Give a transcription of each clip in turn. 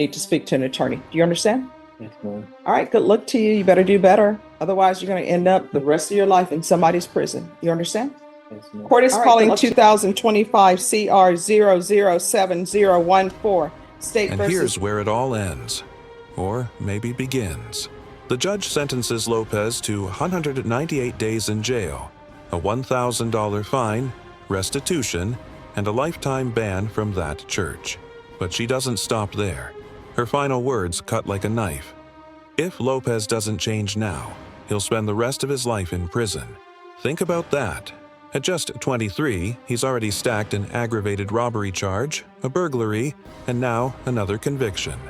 need to speak to an attorney. Do you understand? Yes, ma'am. All right, good luck to you. You better do better. Otherwise, you're going to end up the rest of your life in somebody's prison. You understand? Yes, ma'am. Court is calling 2025 CR 007014. State And versus. here's where it all ends. Or maybe begins. The judge sentences Lopez to 198 days in jail, a $1,000 fine, restitution, and a lifetime ban from that church. But she doesn't stop there. Her final words cut like a knife. If Lopez doesn't change now, he'll spend the rest of his life in prison. Think about that. At just 23, he's already stacked an aggravated robbery charge, a burglary, and now another conviction.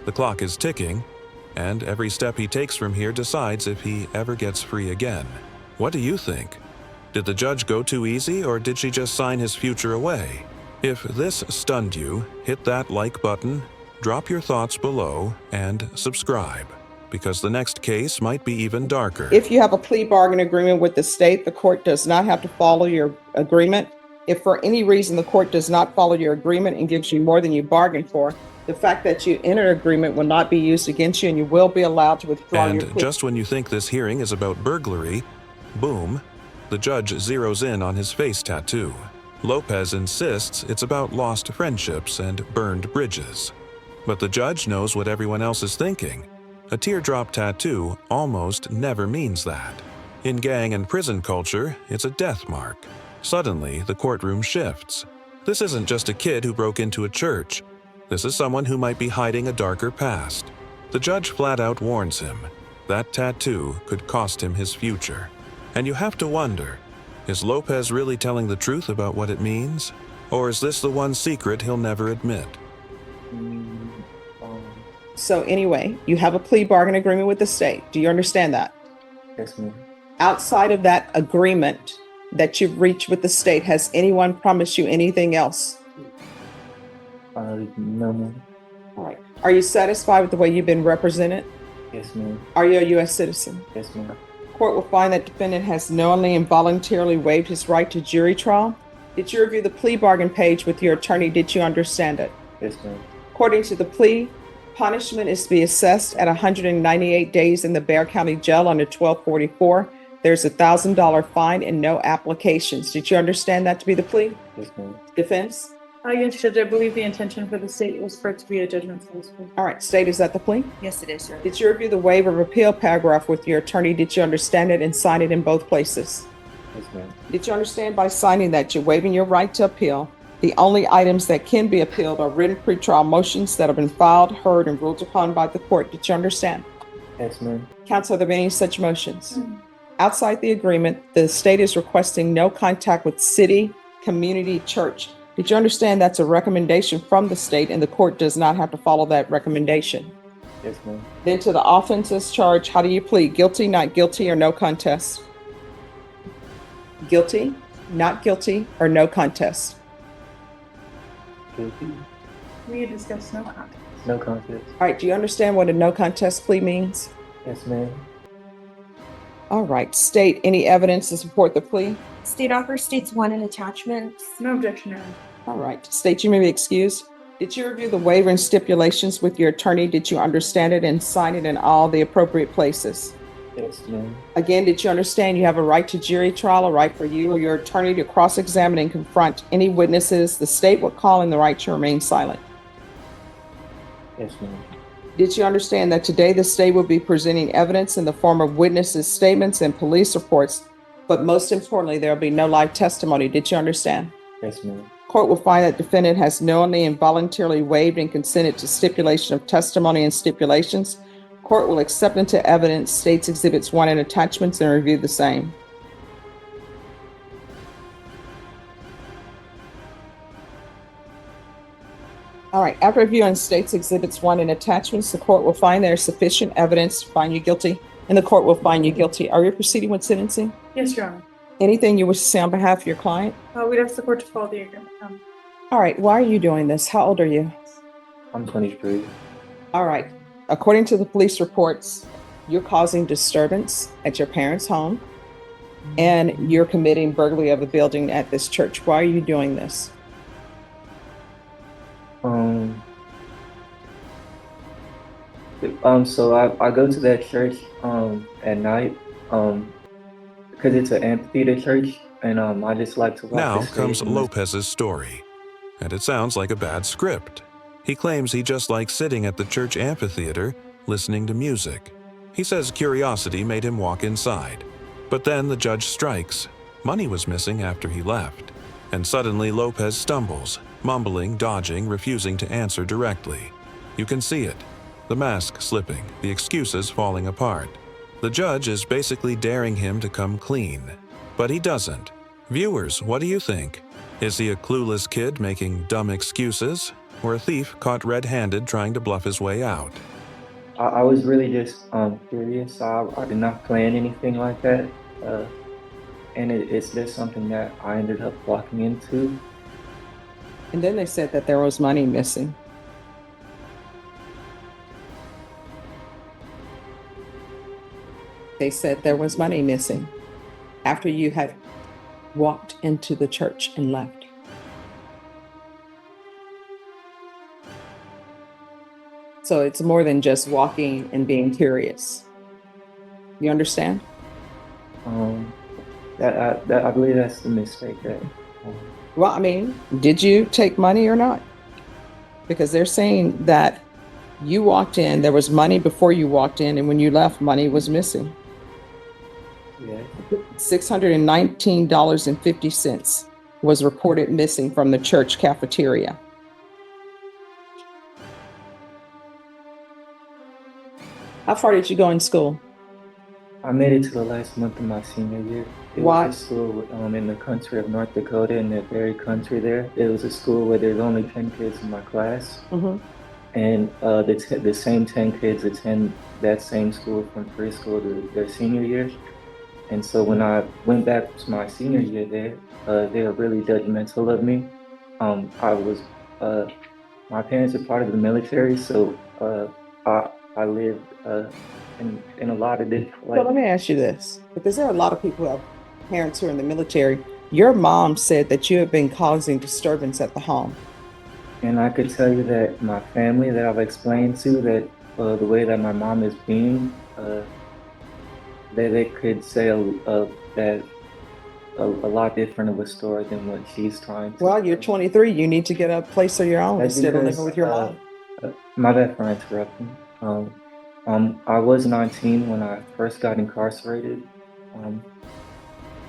The clock is ticking, and every step he takes from here decides if he ever gets free again. What do you think? Did the judge go too easy, or did she just sign his future away? If this stunned you, hit that like button, drop your thoughts below, and subscribe, because the next case might be even darker. If you have a plea bargain agreement with the state, the court does not have to follow your agreement. If for any reason the court does not follow your agreement and gives you more than you bargained for, the fact that you entered an agreement will not be used against you, and you will be allowed to withdraw your plea. And just when you think this hearing is about burglary, boom, the judge zeroes in on his face tattoo. Lopez insists it's about lost friendships and burned bridges. But the judge knows what everyone else is thinking. A teardrop tattoo almost never means that. In gang and prison culture, it's a death mark. Suddenly, the courtroom shifts. This isn't just a kid who broke into a church. This is someone who might be hiding a darker past. The judge flat out warns him. That tattoo could cost him his future. And you have to wonder, is Lopez really telling the truth about what it means? Or is this the one secret he'll never admit? So anyway, you have a plea bargain agreement with the state. Do you understand that? Yes, ma'am. Outside of that agreement that you've reached with the state, has anyone promised you anything else? No, ma'am. All right. Are you satisfied with the way you've been represented? Yes, ma'am. Are you a U.S. citizen? Yes, ma'am. Court will find that defendant has knowingly and voluntarily waived his right to jury trial. Did you review the plea bargain page with your attorney? Did you understand it? Yes, ma'am. According to the plea, punishment is to be assessed at 198 days in the Bexar County Jail under 1244. There's a $1,000 fine and no applications. Did you understand that to be the plea? Yes, ma'am. Defense? Yes, Judge, I believe the intention for the state was for it to be a judgment for this plea. All right, state, is that the plea? Yes, it is, sir. Did you review the waiver of appeal paragraph with your attorney? Did you understand it and sign it in both places? Yes, ma'am. Did you understand by signing that you're waiving your right to appeal? The only items that can be appealed are written pretrial motions that have been filed, heard, and ruled upon by the court. Did you understand? Yes, ma'am. Counsel, are there any such motions? Outside the agreement, the state is requesting no contact with city, community, church. Did you understand that's a recommendation from the state and the court does not have to follow that recommendation? Yes, ma'am. Then to the offenses charge, how do you plead? Guilty, not guilty, or no contest? Guilty, not guilty, or no contest? Guilty. We had discussed no contest. No contest. All right, do you understand what a no contest plea means? Yes, ma'am. All right, state any evidence to support the plea? State offer states one in attachments. No objection, Your Honor. All right, state, you may be excused. Did you review the waiver and stipulations with your attorney? Did you understand it and sign it in all the appropriate places? Yes, ma'am. Again, did you understand you have a right to jury trial, a right for you or your attorney to cross-examine and confront any witnesses the state would call in the right to remain silent? Yes, ma'am. Did you understand that today the state will be presenting evidence in the form of witnesses' statements and police reports, but most importantly, there will be no live testimony? Did you understand? Yes, ma'am. Court will find that defendant has knowingly and voluntarily waived and consented to stipulation of testimony and stipulations. Court will accept into evidence state's exhibits 1 and attachments and review the same. All right, after reviewing state's exhibits 1 and attachments, the court will find there is sufficient evidence to find you guilty, and the court will find you guilty. Are you proceeding with sentencing? Yes, Your Honor. Anything you wish to say on behalf of your client? We'd ask the court to follow the agreement. All right, why are you doing this? How old are you? I'm 23. All right. According to the police reports, you're causing disturbance at your parents' home and you're committing burglary of a building at this church. Why are you doing this? So I go to that church at night because it's an amphitheater church, and I just like to walk Now the stage comes and listen. Lopez's story, and it sounds like a bad script. He claims he just likes sitting at the church amphitheater listening to music. He says curiosity made him walk inside. But then the judge strikes. Money was missing after he left. And suddenly Lopez stumbles, mumbling, dodging, refusing to answer directly. You can see it. The mask slipping, the excuses falling apart. The judge is basically daring him to come clean. But he doesn't. Viewers, what do you think? Is he a clueless kid making dumb excuses? Or a thief caught red-handed trying to bluff his way out? I was really just curious. I did not plan anything like that. And it's just something that I ended up walking into. And then they said that there was money missing. They said there was money missing after you had walked into the church and left. So it's more than just walking and being curious. You understand? I believe that's the mistake that. Well, I mean, did you take money or not? Because they're saying that you walked in, there was money before you walked in, and when you left, money was missing. Yeah. $619.50 was reported missing from the church cafeteria. How far did you go in school? I made it to the last month of my senior year. It Why? was a school in the country of North Dakota, in the very country there. It was a school where there's only 10 kids in my class. Mm-hmm. And the same 10 kids attend that same school from preschool to their senior year. And so when I went back to my senior year there, they were really judgmental of me. My parents are part of the military, so I lived in a lot of different So let me ask you this, because there are a lot of people who have parents who are in the military. Your mom said that you have been causing disturbance at the home. And I could tell you that my family that I've explained to, that the way that my mom is being, they could say that a lot different of a story than what she's trying to. Well, you're 23. You need to get a place of your own That's instead of because, living with your mom. My bad for interrupting. I was 19 when I first got incarcerated,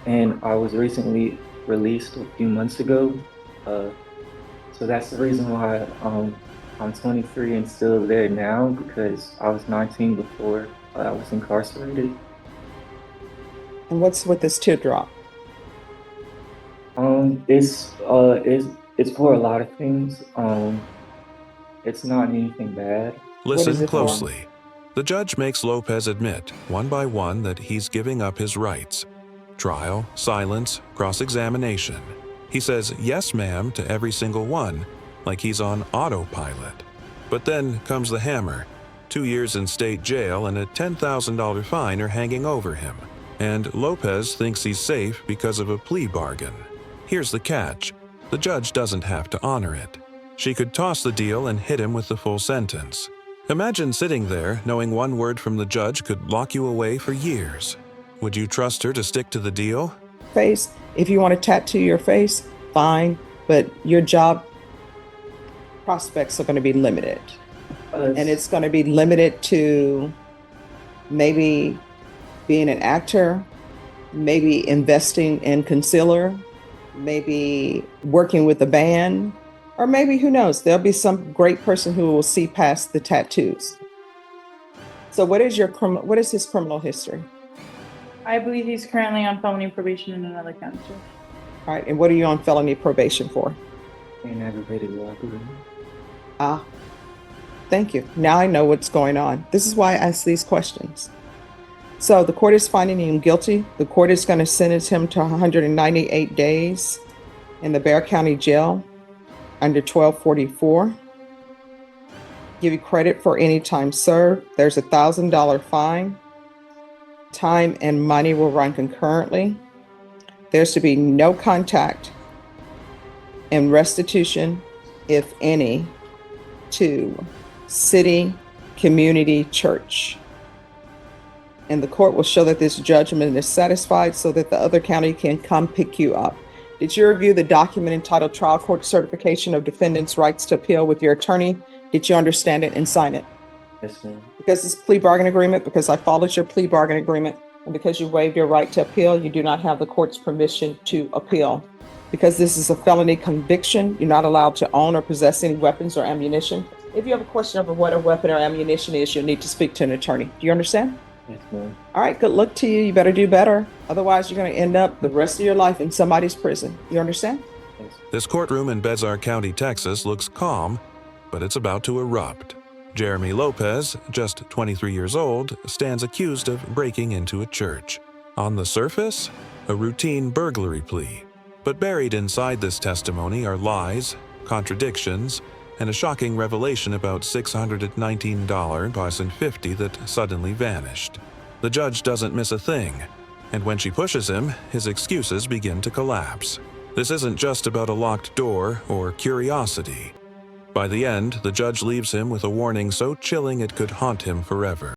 and I was recently released a few months ago. So that's the reason why I'm 23 and still there now, because I was 19 before I was incarcerated. And what's with this teardrop? It's for a lot of things. It's not anything bad. Listen is it for? closely. The judge makes Lopez admit, one by one, that he's giving up his rights. Trial, silence, cross-examination. He says, yes, ma'am, to every single one, like he's on autopilot. But then comes the hammer. 2 years in state jail and a $10,000 fine are hanging over him. And Lopez thinks he's safe because of a plea bargain. Here's the catch. The judge doesn't have to honor it. She could toss the deal and hit him with the full sentence. Imagine sitting there knowing one word from the judge could lock you away for years. Would you trust her to stick to the deal? Face. If you want to tattoo your face, fine, but your job prospects are going to be limited. And it's going to be limited to maybe being an actor, maybe investing in concealer, maybe working with a band, or maybe, who knows, there'll be some great person who will see past the tattoos. So what is his criminal history? I believe he's currently on felony probation in another county. All right, and what are you on felony probation for? And aggravated robbery. Ah, thank you. Now I know what's going on. This is why I ask these questions. So the court is finding him guilty. The court is going to sentence him to 198 days in the Bexar County Jail under 1244. Give you credit for any time served. There's a $1,000 fine. Time and money will run concurrently. There's to be no contact and restitution, if any, to city, Community Church. And the court will show that this judgment is satisfied so that the other county can come pick you up. Did you review the document entitled Trial Court Certification of Defendant's Rights to Appeal with your attorney? Did you understand it and sign it? Yes, ma'am. Because it's a plea bargain agreement, because I followed your plea bargain agreement, and because you waived your right to appeal, you do not have the court's permission to appeal. Because this is a felony conviction, you're not allowed to own or possess any weapons or ammunition. If you have a question over what a weapon or ammunition is, you'll need to speak to an attorney. Do you understand? Yes, ma'am. All right, good luck to you. You better do better. Otherwise, you're going to end up the rest of your life in somebody's prison. You understand? Yes. This courtroom in Bezzar County, Texas looks calm, but it's about to erupt. Jeremy Lopez, just 23 years old, stands accused of breaking into a church. On the surface, a routine burglary plea. But buried inside this testimony are lies, contradictions, and a shocking revelation about $619.50 that suddenly vanished. The judge doesn't miss a thing, and when she pushes him, his excuses begin to collapse. This isn't just about a locked door or curiosity. By the end, the judge leaves him with a warning so chilling it could haunt him forever.